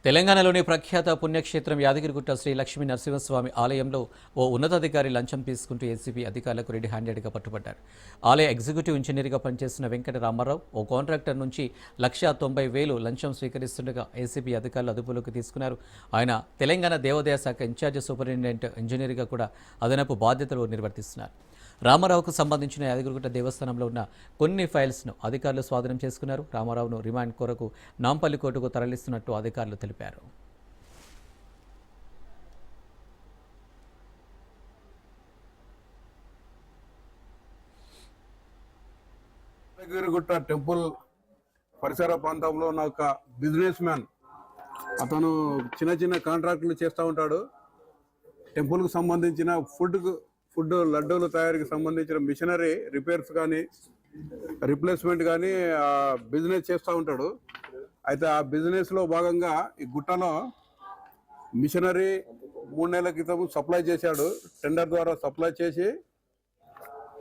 తెలంగాణలోని ప్రఖ్యాత పుణ్యక్షేత్రం యాదగిరిగుట్ట శ్రీ లక్ష్మీ నరసింహస్వామి ఆలయంలో ఓ ఉన్నతాధికారి లంచం తీసుకుంటూ ఏసీబీ అధికారులకు రెడీ హ్యాండెడ్గా పట్టుబడ్డారు. ఆలయ ఎగ్జిక్యూటివ్ ఇంజనీర్గా పనిచేస్తున్న వెంకట రామారావు ఓ కాంట్రాక్టర్ నుంచి 1,90,000 లంచం స్వీకరిస్తుండగా ఏసీబీ అధికారులు అదుపులోకి తీసుకున్నారు. ఆయన తెలంగాణ దేవాదాయ శాఖ ఇన్ఛార్జ్ సూపరింటెండెంట్ ఇంజనీర్గా కూడా అదనపు బాధ్యతలు నిర్వర్తిస్తున్నారు. రామారావుకు సంబంధించిన యాదగిరిగుట్ట దేవస్థానంలో ఉన్న కొన్ని ఫైల్స్ను అధికారులు స్వాధీనం చేసుకున్నారు. రామారావును రిమాండ్ కొరకు నాంపల్లి కోర్టుకు తరలిస్తున్నట్టు అధికారులు తెలిపారు. యాదగిరిగుట్ట టెంపుల్ పరిసర ప్రాంతంలో ఉన్న ఒక బిజినెస్ మ్యాన్, అతను చిన్న చిన్న కాంట్రాక్టులు చేస్తూ ఉంటాడు. టెంపుల్కు సంబంధించిన ఫుడ్ లడ్డూల తయారీకి సంబంధించిన మిషనరీ రిపేర్స్ కానీ రిప్లేస్మెంట్ కానీ బిజినెస్ చేస్తూ ఉంటాడు. అయితే ఆ బిజినెస్లో భాగంగా ఈ గుట్టలో మిషనరీ 3 నెలల క్రితం సప్లై చేశాడు. టెండర్ ద్వారా సప్లై చేసి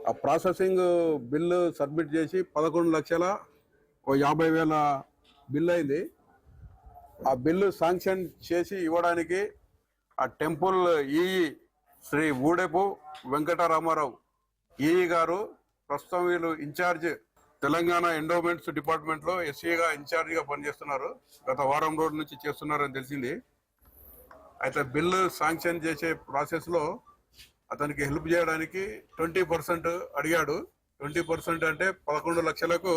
ఆ ప్రాసెసింగ్ బిల్లు సబ్మిట్ చేసి 11,50,000 బిల్లు అయింది. ఆ బిల్లు శాంక్షన్ చేసి ఇవ్వడానికి ఆ temple EE Shri Oodepu Venkata Ramarao EE గారు ప్రస్తుతం వీళ్ళు ఇన్ఛార్జ్ తెలంగాణ ఎండోమెంట్స్ డిపార్ట్మెంట్లో ఎస్సీగా ఇన్ఛార్జిగా పనిచేస్తున్నారు. గత వారం రోజుల నుంచి చేస్తున్నారని తెలిసింది. అయితే బిల్లు శాంక్షన్ చేసే ప్రాసెస్లో అతనికి హెల్ప్ చేయడానికి 20% అడిగాడు. 20% అంటే 11 లక్షలకు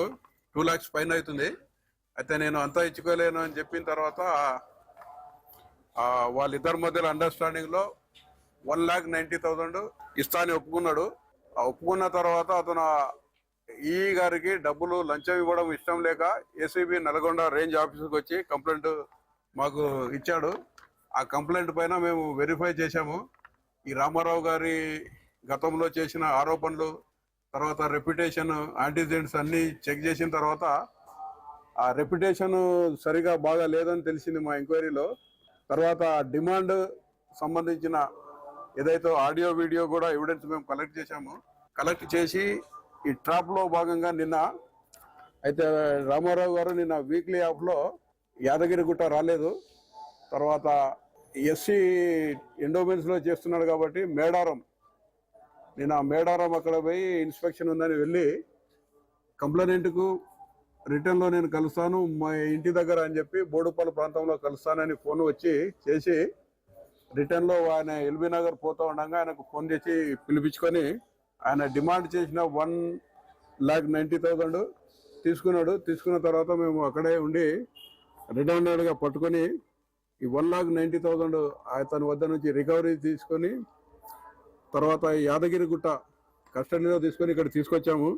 2 lakhs పైన అవుతుంది. అయితే నేను అంతా ఇచ్చుకోలేను అని చెప్పిన తర్వాత వాళ్ళిద్దరి మధ్యలో అండర్స్టాండింగ్లో 1,90,000 ఇస్తా అని ఒప్పుకున్నాడు. ఒప్పుకున్న తర్వాత అతను ఈ గారికి డబ్బులు లంచం ఇవ్వడం ఇష్టం లేక ఏసీబీ నల్గొండ రేంజ్ ఆఫీసుకి వచ్చి కంప్లైంట్ మాకు ఇచ్చాడు. ఆ కంప్లైంట్ పైన మేము వెరిఫై చేశాము. ఈ రామారావు గారి గతంలో చేసిన ఆరోపణలు, తర్వాత రెప్యుటేషన్, యాంటీజెంట్స్ అన్నీ చెక్ చేసిన తర్వాత ఆ రెప్యుటేషన్ సరిగా బాగా లేదని తెలిసింది మా ఎంక్వైరీలో. తర్వాత డిమాండ్ సంబంధించిన ఏదైతే ఆడియో వీడియో కూడా ఎవిడెన్స్ మేము కలెక్ట్ చేశాము. కలెక్ట్ చేసి ఈ ట్రాప్లో భాగంగా నిన్న అయితే రామారావు గారు నిన్న వీక్లీ ఆఫ్లో యాదగిరిగుట్ట రాలేదు. తర్వాత ఎస్సీ ఎండోమెంట్స్లో చేస్తున్నాడు కాబట్టి నిన్న మేడారం అక్కడ పోయి ఇన్స్పెక్షన్ ఉందని వెళ్ళి కంప్లైంట్కు రిటర్న్లో నేను కలుస్తాను మా ఇంటి దగ్గర అని చెప్పి బోడుపల్లి ప్రాంతంలో కలుస్తానని ఫోన్ వచ్చి చేసి రిటర్న్లో ఆయన ఎల్బీ నగర్ పోతూ ఉండగా ఆయనకు ఫోన్ చేసి పిలిపించుకొని ఆయన డిమాండ్ చేసిన 1,90,000 తీసుకున్నాడు. తీసుకున్న తర్వాత మేము అక్కడే ఉండి రిటర్న్గా పట్టుకొని ఈ 1,90,000 అతని వద్ద నుంచి రికవరీ తీసుకొని తర్వాత యాదగిరిగుట్ట కస్టడీలో తీసుకొని ఇక్కడ తీసుకొచ్చాము.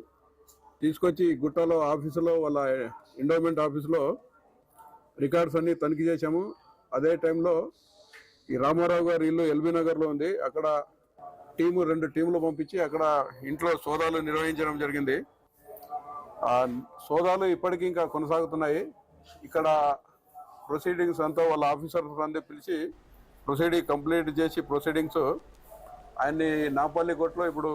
తీసుకొచ్చి గుట్టలో ఆఫీసులో వాళ్ళ ఎండోమెంట్ ఆఫీసులో రికార్డ్స్ అన్ని తనిఖీ చేశాము. అదే టైంలో ఈ రామారావు గారి ఇల్లు ఎల్బీ నగర్లో ఉంది. అక్కడ 2 టీములు పంపించి అక్కడ ఇంట్లో సోదాలు నిర్వహించడం జరిగింది. ఆ సోదాలు ఇప్పటికీ ఇంకా కొనసాగుతున్నాయి. ఇక్కడ ప్రొసీడింగ్స్ అంతా వాళ్ళ ఆఫీసర్స్ అందరూ పిలిచి ప్రొసీడింగ్ కంప్లీట్ చేసి ప్రొసీడింగ్స్ ఆయన్ని నాంపల్లి కోర్టులో ఇప్పుడు